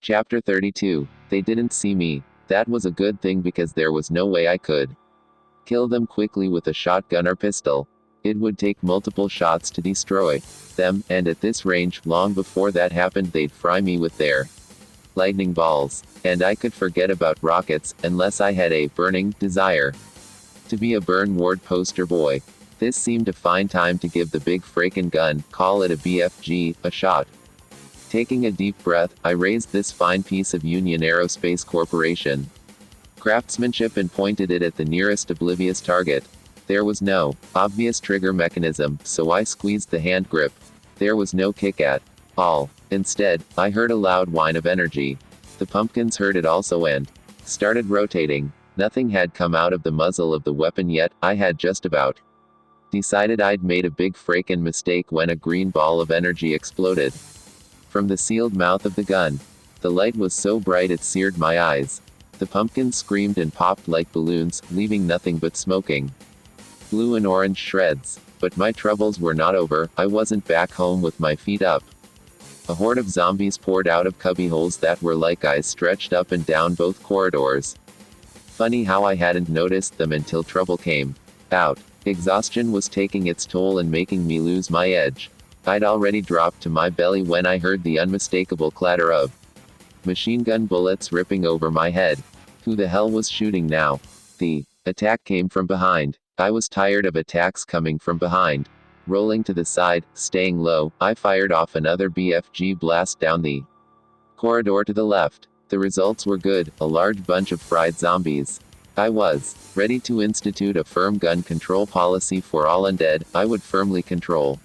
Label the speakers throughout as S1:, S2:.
S1: Chapter 32. They didn't see me. That was a good thing because there was no way I could kill them quickly with a shotgun or pistol. It would take multiple shots to destroy them, and at this range, long before that happened, they'd fry me with their lightning balls. And I could forget about rockets, unless I had a burning desire to be a burn ward poster boy. This seemed a fine time to give the big frickin' gun, call it a BFG, a shot. Taking a deep breath, I raised this fine piece of Union Aerospace Corporation craftsmanship and pointed it at the nearest oblivious target. There was no obvious trigger mechanism, so I squeezed the hand grip. There was no kick at all. Instead, I heard a loud whine of energy. The pumpkins heard it also and started rotating. Nothing had come out of the muzzle of the weapon yet. I had just about decided I'd made a big frickin' mistake when a green ball of energy exploded from the sealed mouth of the gun. The light was so bright it seared my eyes. The pumpkins screamed and popped like balloons, leaving nothing but smoking blue and orange shreds. But my troubles were not over. I wasn't back home with my feet up. A horde of zombies poured out of cubbyholes that were like eyes stretched up and down both corridors. Funny how I hadn't noticed them until trouble came out. Exhaustion was taking its toll and making me lose my edge. I'd already dropped to my belly when I heard the unmistakable clatter of machine gun bullets ripping over my head. Who the hell was shooting now? The attack came from behind. I was tired of attacks coming from behind. Rolling to the side, staying low, I fired off another BFG blast down the corridor to the left. The results were good, a large bunch of fried zombies. I was ready to institute a firm gun control policy for all undead. I would firmly control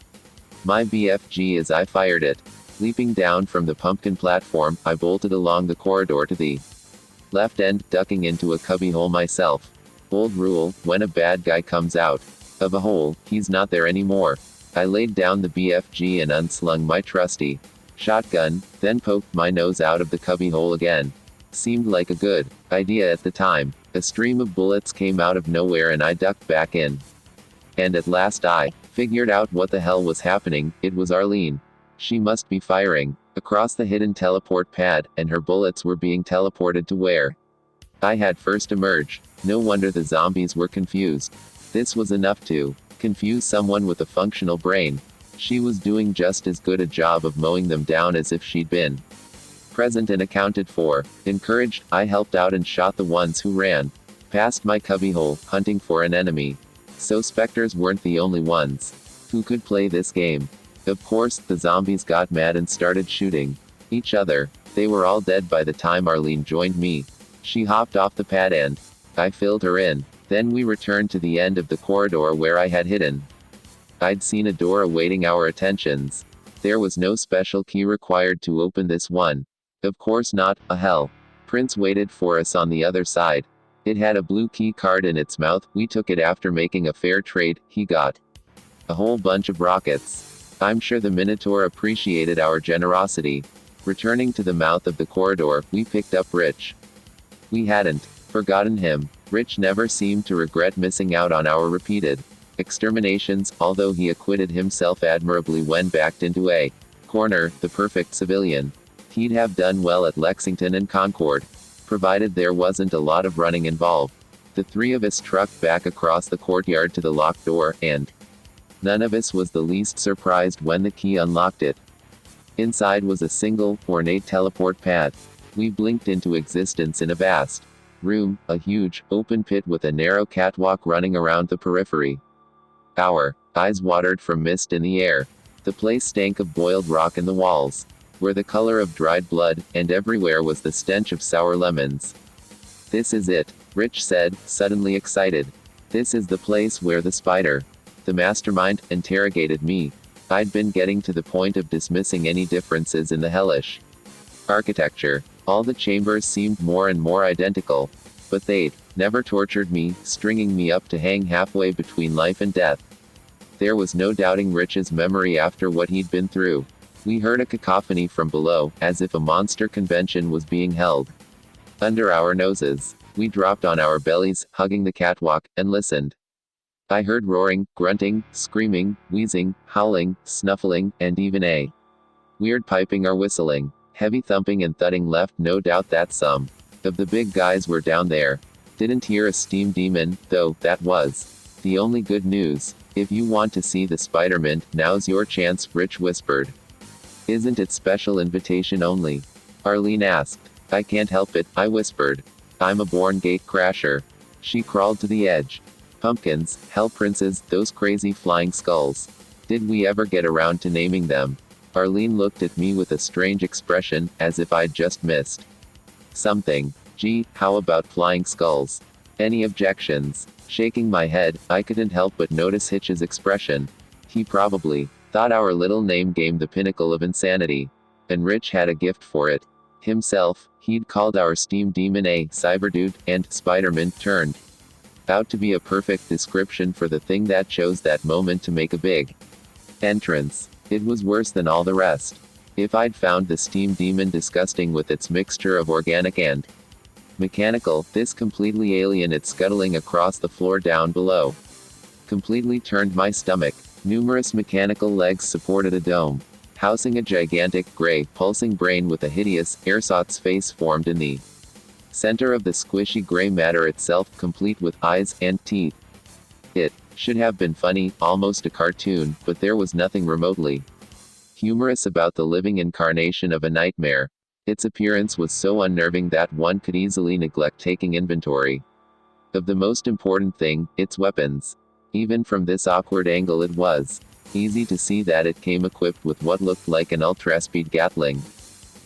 S1: my BFG as I fired it. Leaping down from the pumpkin platform, I bolted along the corridor to the left end, ducking into a cubbyhole myself. Old rule, when a bad guy comes out of a hole, he's not there anymore. I laid down the BFG and unslung my trusty shotgun, then poked my nose out of the cubbyhole again. Seemed like a good idea at the time. A stream of bullets came out of nowhere and I ducked back in. And at last I figured out what the hell was happening. It was Arlene. She must be firing across the hidden teleport pad, and her bullets were being teleported to where I had first emerged. No wonder the zombies were confused. This was enough to confuse someone with a functional brain. She was doing just as good a job of mowing them down as if she'd been present and accounted for. Encouraged, I helped out and shot the ones who ran past my cubbyhole, hunting for an enemy. So specters weren't the only ones who could play this game. Of course, the zombies got mad and started shooting each other. They were all dead by the time Arlene joined me. She hopped off the pad and I filled her in. Then we returned to the end of the corridor where I had hidden. I'd seen a door awaiting our attentions. There was no special key required to open this one. Of course not. Hell. Prince waited for us on the other side. It had a blue key card in its mouth. We took it after making a fair trade. He got a whole bunch of rockets. I'm sure the Minotaur appreciated our generosity. Returning to the mouth of the corridor, we picked up Rich. We hadn't forgotten him. Rich never seemed to regret missing out on our repeated exterminations, although he acquitted himself admirably when backed into a corner, the perfect civilian. He'd have done well at Lexington and Concord, provided there wasn't a lot of running involved. The three of us trucked back across the courtyard to the locked door, and none of us was the least surprised when the key unlocked it. Inside was a single, ornate teleport pad. We blinked into existence in a vast room, a huge, open pit with a narrow catwalk running around the periphery. Our eyes watered from mist in the air. The place stank of boiled rock in the walls were the color of dried blood, and everywhere was the stench of sour lemons. This is it, Rich said, suddenly excited. This is the place where the spider, the mastermind, interrogated me. I'd been getting to the point of dismissing any differences in the hellish architecture. All the chambers seemed more and more identical. But they'd never tortured me, stringing me up to hang halfway between life and death. There was no doubting Rich's memory after what he'd been through. We heard a cacophony from below, as if a monster convention was being held under our noses. We dropped on our bellies, hugging the catwalk, and listened. I heard roaring, grunting, screaming, wheezing, howling, snuffling, and even a weird piping or whistling. Heavy thumping and thudding left no doubt that some of the big guys were down there. Didn't hear a steam demon, though. That was the only good news. If you want to see the Spider-Man, now's your chance, Rich whispered. Isn't it special invitation only? Arlene asked. I can't help it, I whispered. I'm a born gate crasher. She crawled to the edge. Pumpkins, hell princes, those crazy flying skulls. Did we ever get around to naming them? Arlene looked at me with a strange expression, as if I'd just missed something. Gee, how about flying skulls? Any objections? Shaking my head, I couldn't help but notice Hitch's expression. He probably thought our little name game the pinnacle of insanity. And Rich had a gift for it. Himself, he'd called our steam demon a cyberdude, and Spider-Man turned out to be a perfect description for the thing that chose that moment to make a big entrance. It was worse than all the rest. If I'd found the steam demon disgusting with its mixture of organic and mechanical, this completely alien it scuttling across the floor down below completely turned my stomach. Numerous mechanical legs supported a dome, housing a gigantic, gray, pulsing brain with a hideous, ersatz face formed in the center of the squishy gray matter itself, complete with eyes and teeth. It should have been funny, almost a cartoon, but there was nothing remotely humorous about the living incarnation of a nightmare. Its appearance was so unnerving that one could easily neglect taking inventory of the most important thing, its weapons. Even from this awkward angle it was easy to see that it came equipped with what looked like an ultra-speed Gatling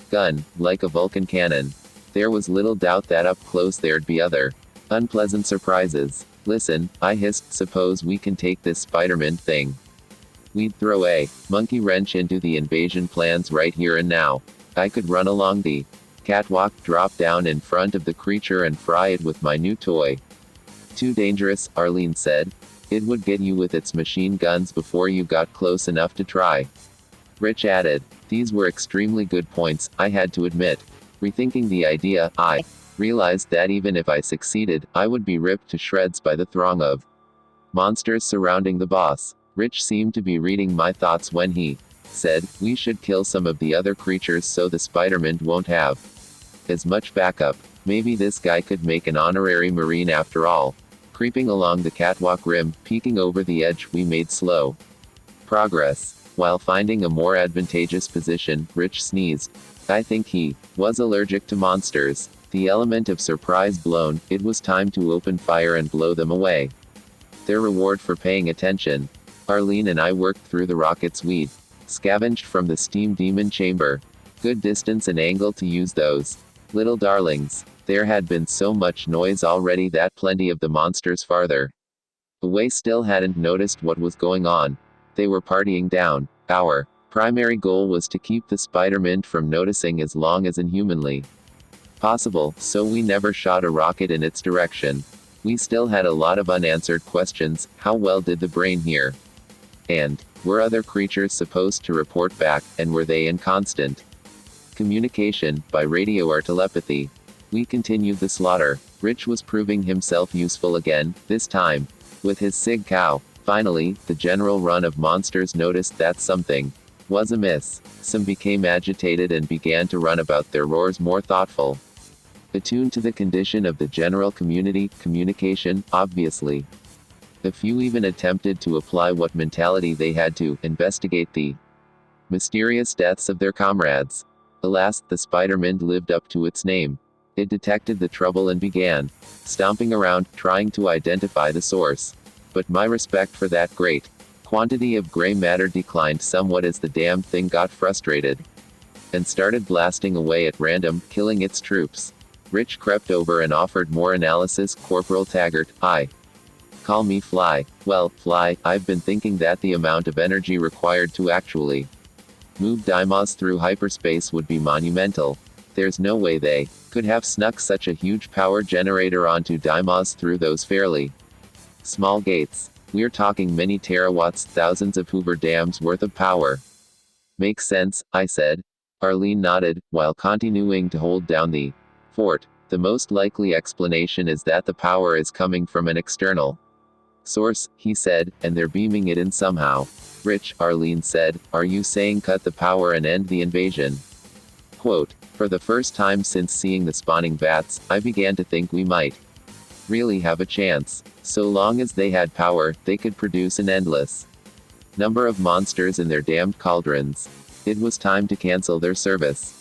S1: gun, like a Vulcan cannon. There was little doubt that up close there'd be other unpleasant surprises. Listen, I hissed, suppose we can take this Spider-Man thing. We'd throw a monkey wrench into the invasion plans right here and now. I could run along the catwalk, drop down in front of the creature and fry it with my new toy. Too dangerous, Arlene said. It would get you with its machine guns before you got close enough to try. Rich added. These were extremely good points, I had to admit. Rethinking the idea, I realized that even if I succeeded, I would be ripped to shreds by the throng of monsters surrounding the boss. Rich seemed to be reading my thoughts when he said, we should kill some of the other creatures so the Spider-Man won't have as much backup. Maybe this guy could make an honorary Marine after all. Creeping along the catwalk rim, peeking over the edge, we made slow progress. While finding a more advantageous position, Rich sneezed. I think he was allergic to monsters. The element of surprise blown, it was time to open fire and blow them away. Their reward for paying attention. Arlene and I worked through the rockets we'd scavenged from the steam demon chamber. Good distance and angle to use those little darlings. There had been so much noise already that plenty of the monsters farther away still hadn't noticed what was going on. They were partying down. Our primary goal was to keep the Spider-Man from noticing as long as inhumanly possible, so we never shot a rocket in its direction. We still had a lot of unanswered questions. How well did the brain hear? And were other creatures supposed to report back, and were they in constant communication, by radio or telepathy? We continued the slaughter. Rich was proving himself useful again, this time with his sig cow. Finally, the general run of monsters noticed that something was amiss. Some became agitated and began to run about, their roars more thoughtful. Attuned to the condition of the general community, communication, obviously. A few even attempted to apply what mentality they had to investigate the mysterious deaths of their comrades. Alas, the Spider-Man lived up to its name. It detected the trouble and began stomping around, trying to identify the source. But my respect for that great quantity of gray matter declined somewhat as the damned thing got frustrated and started blasting away at random, killing its troops. Rich crept over and offered more analysis. Corporal Taggart, call me Fly. Well, Fly, I've been thinking that the amount of energy required to actually move Dimos through hyperspace would be monumental. There's no way they could have snuck such a huge power generator onto Dimos through those fairly small gates. We're talking many terawatts, thousands of Hoover dams worth of power. Makes sense, I said. Arlene nodded, while continuing to hold down the fort. The most likely explanation is that the power is coming from an external source, he said, and they're beaming it in somehow. Rich, Arlene said, are you saying cut the power and end the invasion? Quote, for the first time since seeing the spawning bats, I began to think we might really have a chance. So long as they had power, they could produce an endless number of monsters in their damned cauldrons. It was time to cancel their service.